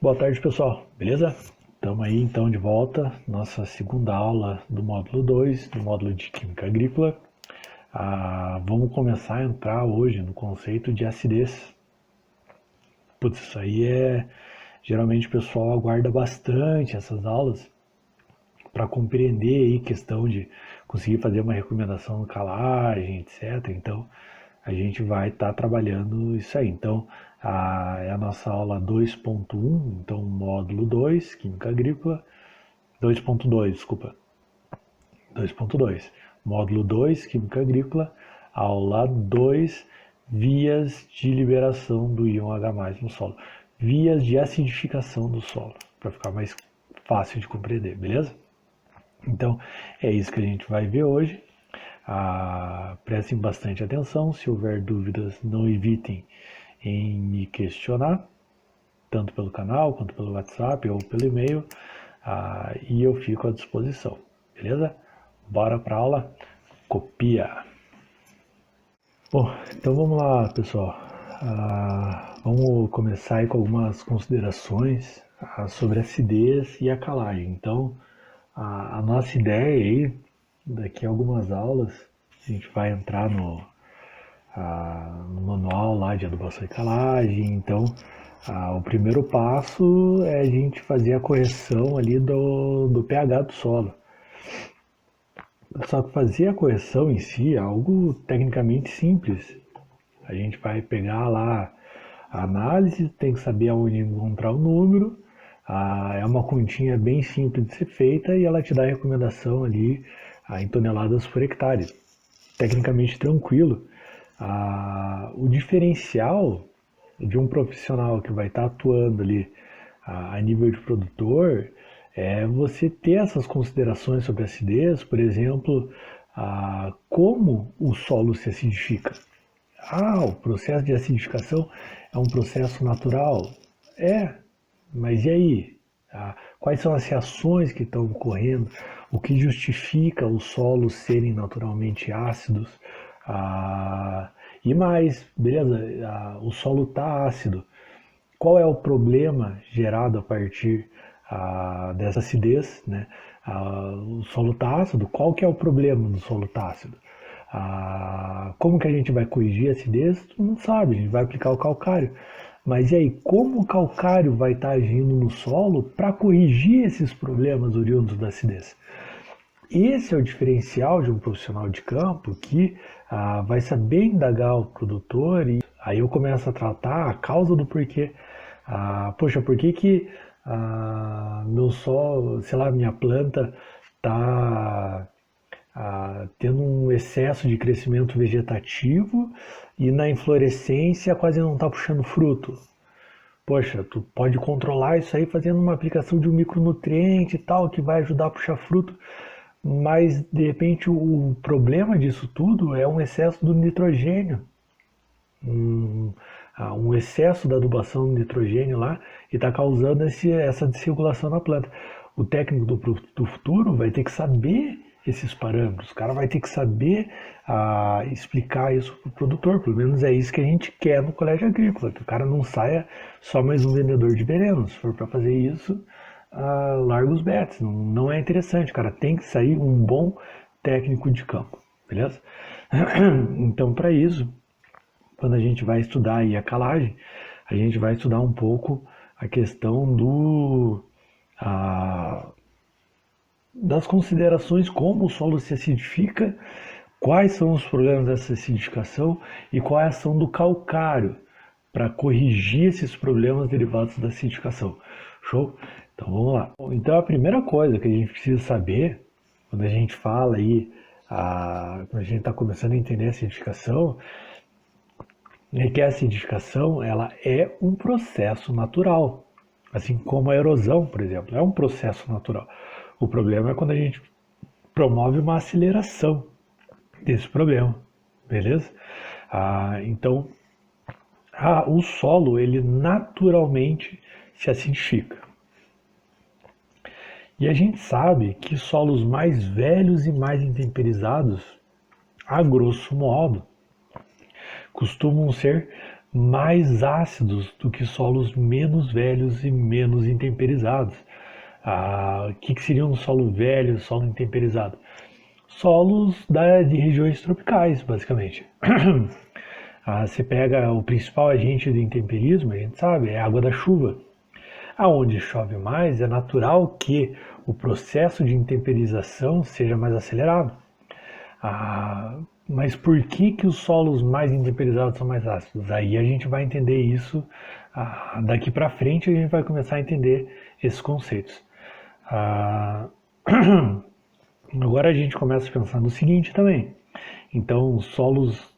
Boa tarde, pessoal. Beleza? Estamos aí então de volta, nossa segunda aula do módulo 2, do módulo de Química Agrícola. Vamos começar a entrar hoje no conceito de acidez. Putz, isso aí geralmente o pessoal aguarda bastante essas aulas para compreender aí questão de conseguir fazer uma recomendação de calagem, etc. Então, a gente vai estar trabalhando isso aí. Então, é a nossa aula 2.1, então módulo 2, Química Agrícola, 2.2, desculpa, 2.2, módulo 2, Química Agrícola, aula 2, vias de liberação do íon H+, no solo. Vias de acidificação do solo, para ficar mais fácil de compreender, beleza? Então, é isso que a gente vai ver hoje. Prestem bastante atenção, se houver dúvidas, não evitem em me questionar, tanto pelo canal, quanto pelo WhatsApp ou pelo e-mail, e eu fico à disposição, beleza? Bora para a aula? Copia! Bom, então vamos lá, pessoal. Vamos começar aí com algumas considerações sobre a acidez e a calagem. Então, a nossa ideia aí, daqui a algumas aulas, a gente vai entrar no manual lá de adubação e calagem. Então, o primeiro passo é a gente fazer a correção ali do pH do solo. Só que fazer a correção em si é algo tecnicamente simples. A gente vai pegar lá a análise, tem que saber aonde encontrar o número. É uma continha bem simples de ser feita e ela te dá a recomendação ali em toneladas por hectare. Tecnicamente tranquilo. O diferencial de um profissional que vai estar atuando ali a nível de produtor é você ter essas considerações sobre acidez, por exemplo, como o solo se acidifica. O processo de acidificação é um processo natural. Mas e aí? Quais são as reações que estão ocorrendo? O que justifica os solos serem naturalmente ácidos? E mais, beleza, o solo está ácido. Qual é o problema gerado a partir dessa acidez? Né? O solo está ácido, qual que é o problema do solo estar ácido? Como que a gente vai corrigir a acidez? Tu não sabe, a gente vai aplicar o calcário. Mas e aí, como o calcário vai estar agindo no solo para corrigir esses problemas oriundos da acidez? Esse é o diferencial de um profissional de campo que vai saber indagar o produtor e aí eu começo a tratar a causa do porquê. Poxa, por que meu solo, sei lá, minha planta está tendo um excesso de crescimento vegetativo e na inflorescência quase não está puxando fruto? Poxa, tu pode controlar isso aí fazendo uma aplicação de um micronutriente e tal, que vai ajudar a puxar fruto, mas de repente o problema disso tudo é um excesso do nitrogênio, um excesso da adubação do nitrogênio lá e está causando essa desregulação na planta. O técnico do futuro vai ter que saber esses parâmetros, o cara vai ter que saber explicar isso para o produtor, pelo menos é isso que a gente quer no colégio agrícola, que o cara não saia só mais um vendedor de veneno. Se for para fazer isso, larga os bets, não é interessante, cara, tem que sair um bom técnico de campo, beleza? Então, para isso, quando a gente vai estudar aí a calagem, a gente vai estudar um pouco a questão das considerações, como o solo se acidifica, quais são os problemas dessa acidificação e qual é a ação do calcário para corrigir esses problemas derivados da acidificação. Show? Então vamos lá. Então a primeira coisa que a gente precisa saber, quando a gente fala aí, quando a gente está começando a entender a acidificação, é que a acidificação ela é um processo natural. Assim como a erosão, por exemplo, é um processo natural. O problema é quando a gente promove uma aceleração desse problema, beleza? Então, o solo, ele naturalmente se acidifica. E a gente sabe que solos mais velhos e mais intemperizados, a grosso modo, costumam ser mais ácidos do que solos menos velhos e menos intemperizados. O que seria um solo velho, solo intemperizado? Solos de regiões tropicais, basicamente. Você pega o principal agente do intemperismo, a gente sabe, é a água da chuva. Aonde chove mais, é natural que o processo de intemperização seja mais acelerado. Mas por que os solos mais intemperizados são mais ácidos? Aí a gente vai entender isso daqui para frente, a gente vai começar a entender esses conceitos. Agora a gente começa a pensar no seguinte também. Então, solos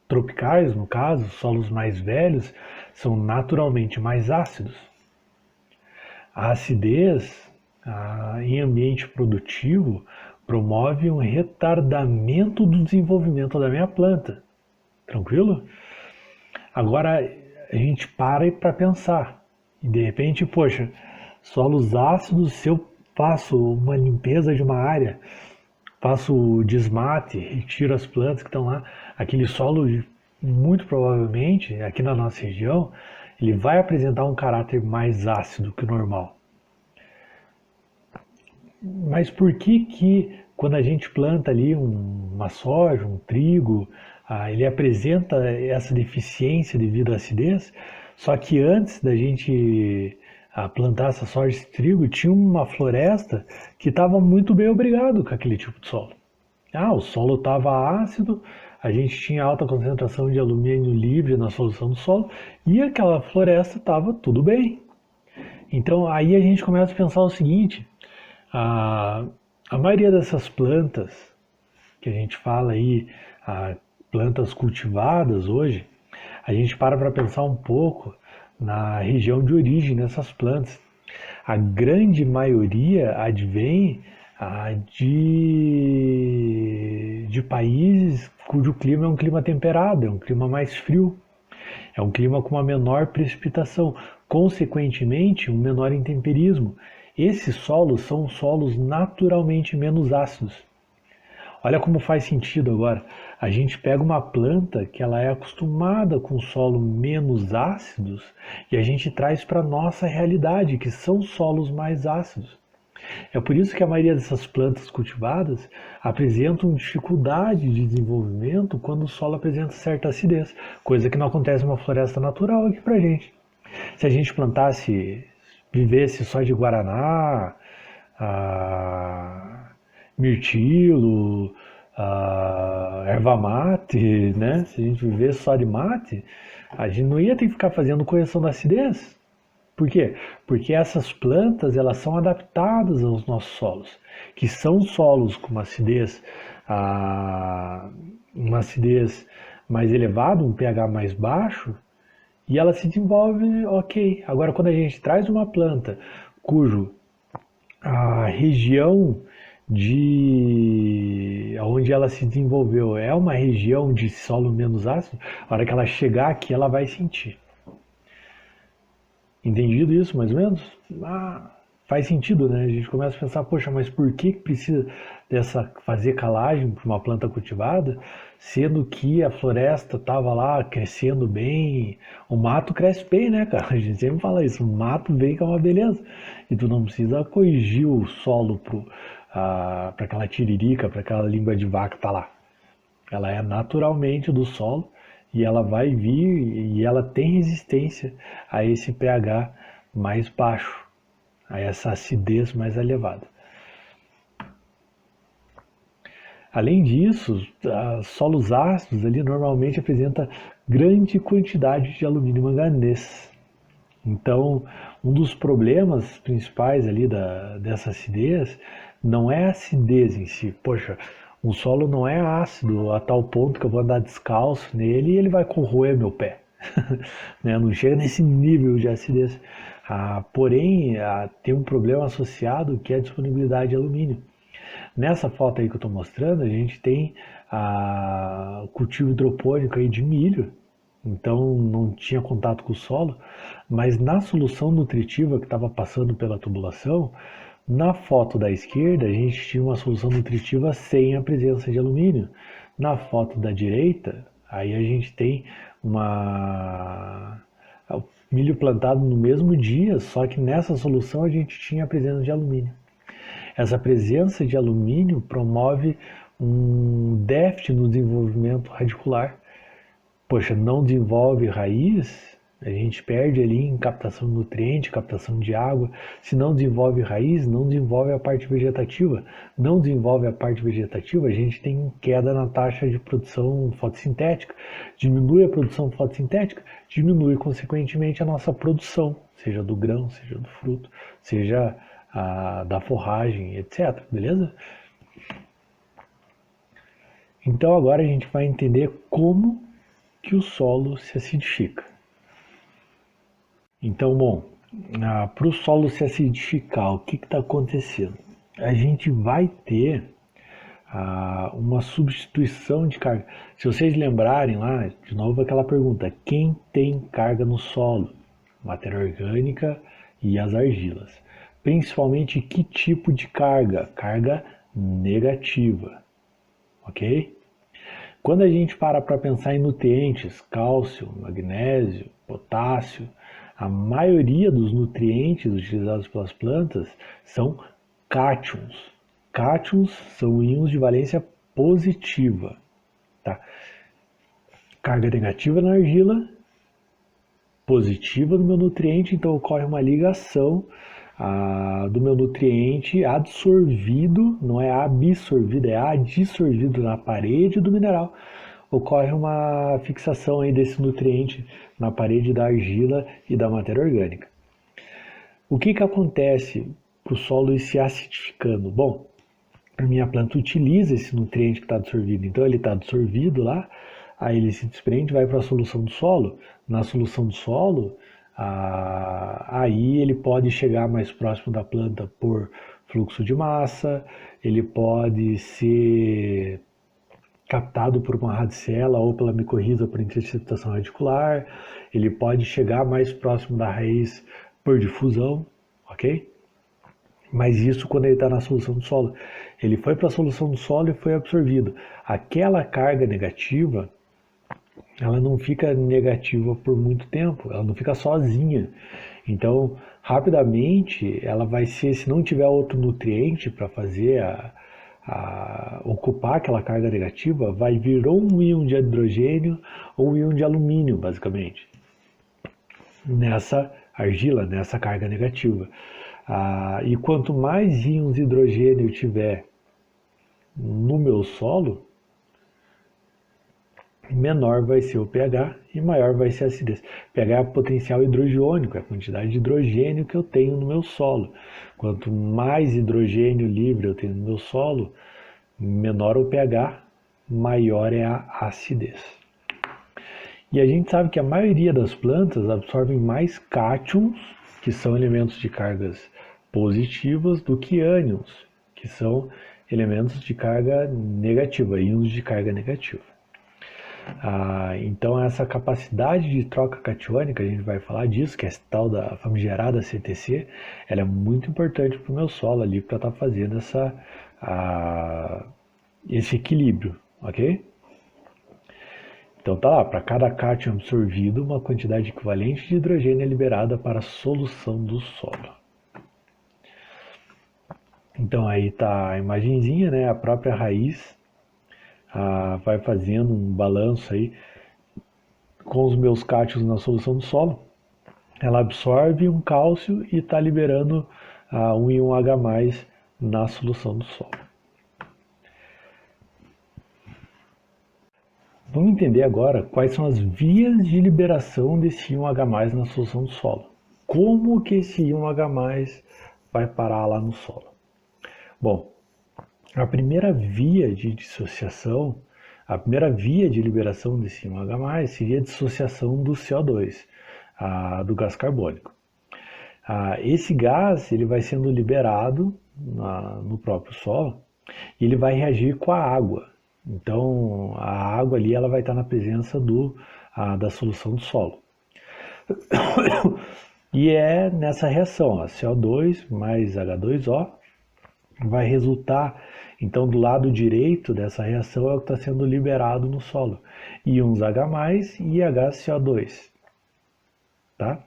tropicais, no caso, solos mais velhos, são naturalmente mais ácidos. A acidez em ambiente produtivo promove um retardamento do desenvolvimento da minha planta. Tranquilo? Agora a gente para pensar. E de repente, poxa, solos ácidos, se eu faço uma limpeza de uma área, faço desmate, retiro as plantas que estão lá, aquele solo, muito provavelmente, aqui na nossa região, ele vai apresentar um caráter mais ácido que o normal. Mas por que quando a gente planta ali uma soja, um trigo, ele apresenta essa deficiência devido à acidez? Só que antes da gente plantar essa soja, esse trigo, tinha uma floresta que estava muito bem obrigado com aquele tipo de solo. O solo estava ácido, a gente tinha alta concentração de alumínio livre na solução do solo e aquela floresta estava tudo bem. Então aí a gente começa a pensar o seguinte: a maioria dessas plantas que a gente fala aí, plantas cultivadas hoje, a gente para pensar um pouco na região de origem dessas plantas. A grande maioria advém de países cujo clima é um clima temperado, é um clima mais frio, é um clima com uma menor precipitação, consequentemente um menor intemperismo. Esses solos são solos naturalmente menos ácidos. Olha como faz sentido agora. A gente pega uma planta que ela é acostumada com solo menos ácidos e a gente traz para a nossa realidade, que são solos mais ácidos. É por isso que a maioria dessas plantas cultivadas apresentam dificuldade de desenvolvimento quando o solo apresenta certa acidez, coisa que não acontece numa floresta natural aqui pra gente. Se a gente vivesse só de guaraná, mirtilo, erva mate, né? Se a gente vivesse só de mate, a gente não ia ter que ficar fazendo correção da acidez. Por quê? Porque essas plantas elas são adaptadas aos nossos solos, que são solos com uma acidez mais elevada, um pH mais baixo, e ela se desenvolve ok. Agora, quando a gente traz uma planta cujo a região onde ela se desenvolveu é uma região de solo menos ácido, a hora que ela chegar aqui ela vai sentir. Entendido isso, mais ou menos? Faz sentido, né? A gente começa a pensar, poxa, mas por que precisa fazer calagem para uma planta cultivada, sendo que a floresta estava lá crescendo bem, o mato cresce bem, né, cara? A gente sempre fala isso, o mato vem que é uma beleza. E tu não precisa corrigir o solo para aquela tiririca, para aquela língua de vaca que tá lá. Ela é naturalmente do solo, e ela vai vir e ela tem resistência a esse pH mais baixo, a essa acidez mais elevada. Além disso, solos ácidos ali normalmente apresentam grande quantidade de alumínio e manganês. Então, um dos problemas principais ali dessa acidez não é a acidez em si. Poxa, um solo não é ácido a tal ponto que eu vou andar descalço nele e ele vai corroer meu pé. Não chega nesse nível de acidez. Porém, tem um problema associado que é a disponibilidade de alumínio. Nessa foto aí que eu estou mostrando, a gente tem o cultivo hidropônico aí de milho, então não tinha contato com o solo, mas na solução nutritiva que estava passando pela tubulação, na foto da esquerda a gente tinha uma solução nutritiva sem a presença de alumínio. Na foto da direita, aí a gente tem o milho plantado no mesmo dia, só que nessa solução a gente tinha a presença de alumínio. Essa presença de alumínio promove um déficit no desenvolvimento radicular. Poxa, não desenvolve raiz, a gente perde ali em captação de nutriente, captação de água. Se não desenvolve raiz, não desenvolve a parte vegetativa. Não desenvolve a parte vegetativa, a gente tem queda na taxa de produção fotossintética. Diminui a produção fotossintética, diminui consequentemente a nossa produção, seja do grão, seja do fruto, seja da forragem, etc. Beleza? Então agora a gente vai entender como que o solo se acidifica. Então, bom, para o solo se acidificar, o que está acontecendo? A gente vai ter uma substituição de carga. Se vocês lembrarem lá, de novo aquela pergunta, quem tem carga no solo? Matéria orgânica e as argilas. Principalmente que tipo de carga? Carga negativa, ok? Quando a gente para pensar em nutrientes, cálcio, magnésio, potássio, a maioria dos nutrientes utilizados pelas plantas são cátions. Cátions são íons de valência positiva. Tá? Carga negativa na argila, positiva no meu nutriente, então ocorre uma ligação do meu nutriente adsorvido, não é absorvido, é adsorvido na parede do mineral. Ocorre uma fixação aí desse nutriente na parede da argila e da matéria orgânica. O que acontece para o solo ir se acidificando? Bom, a minha planta utiliza esse nutriente que está absorvido, então ele está absorvido lá, aí ele se desprende, vai para a solução do solo. Na solução do solo, aí ele pode chegar mais próximo da planta por fluxo de massa, ele pode ser captado por uma radicela ou pela micorriza por interceptação radicular, ele pode chegar mais próximo da raiz por difusão, ok? Mas isso quando ele está na solução do solo. Ele foi para a solução do solo e foi absorvido. Aquela carga negativa, ela não fica negativa por muito tempo, ela não fica sozinha. Então, rapidamente, ela vai ser, se não tiver outro nutriente para fazer ocupar aquela carga negativa, vai vir ou um íon de hidrogênio ou um íon de alumínio, basicamente, nessa argila, nessa carga negativa. E quanto mais íons de hidrogênio eu tiver no meu solo, menor vai ser o pH e maior vai ser a acidez. pH é o potencial hidrogiônico, é a quantidade de hidrogênio que eu tenho no meu solo. Quanto mais hidrogênio livre eu tenho no meu solo, menor o pH, maior é a acidez. E a gente sabe que a maioria das plantas absorvem mais cátions, que são elementos de cargas positivas, do que ânions, que são elementos de carga negativa, íons de carga negativa. Então essa capacidade de troca catiônica, a gente vai falar disso, que é a tal da famigerada CTC, ela é muito importante para o meu solo ali, para estar fazendo esse equilíbrio, ok? Então tá lá, para cada cátion absorvido, uma quantidade equivalente de hidrogênio é liberada para a solução do solo. Então aí tá a imagenzinha, né? A própria raiz vai fazendo um balanço aí com os meus cátions na solução do solo. Ela absorve um cálcio e está liberando um íon H+, na solução do solo. Vamos entender agora quais são as vias de liberação desse íon H+ na solução do solo. Como que esse íon H+ vai parar lá no solo? Bom, a primeira via de dissociação, a primeira via de liberação desse íon H+ seria a dissociação do CO2, do gás carbônico. Esse gás ele vai sendo liberado no próprio solo e ele vai reagir com a água. Então, a água ali ela vai estar na presença da solução do solo. E é nessa reação, CO2 mais H2O, vai resultar Então, do lado direito dessa reação é o que está sendo liberado no solo. Íons H+, e HCO2. Tá?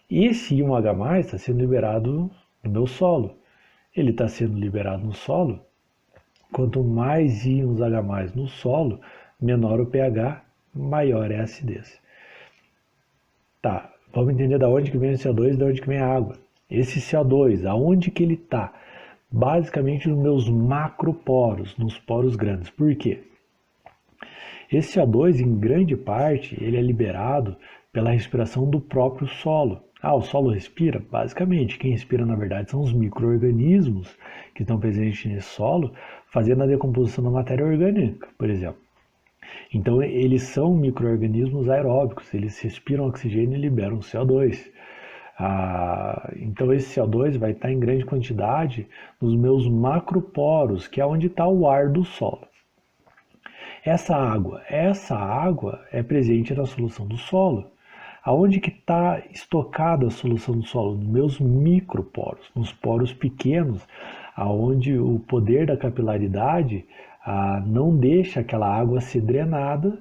Esse íon H+, está sendo liberado no meu solo. Ele está sendo liberado no solo. Quanto mais íons H+ no solo, menor o pH, maior é a acidez. Tá, vamos entender da onde que vem o CO2 e da onde que vem a água. Esse CO2, aonde que ele está? Basicamente nos meus macroporos, nos poros grandes. Por quê? Esse CO2, em grande parte, ele é liberado pela respiração do próprio solo. Ah, o solo respira? Basicamente, quem respira na verdade são os micro-organismos que estão presentes nesse solo, fazendo a decomposição da matéria orgânica, por exemplo. Então, eles são micro-organismos aeróbicos, eles respiram oxigênio e liberam CO2. Então, esse CO2 vai estar em grande quantidade nos meus macroporos, que é onde está o ar do solo. Essa água é presente na solução do solo. Aonde que está estocada a solução do solo? Nos meus microporos, nos poros pequenos, aonde o poder da capilaridade não deixa aquela água ser drenada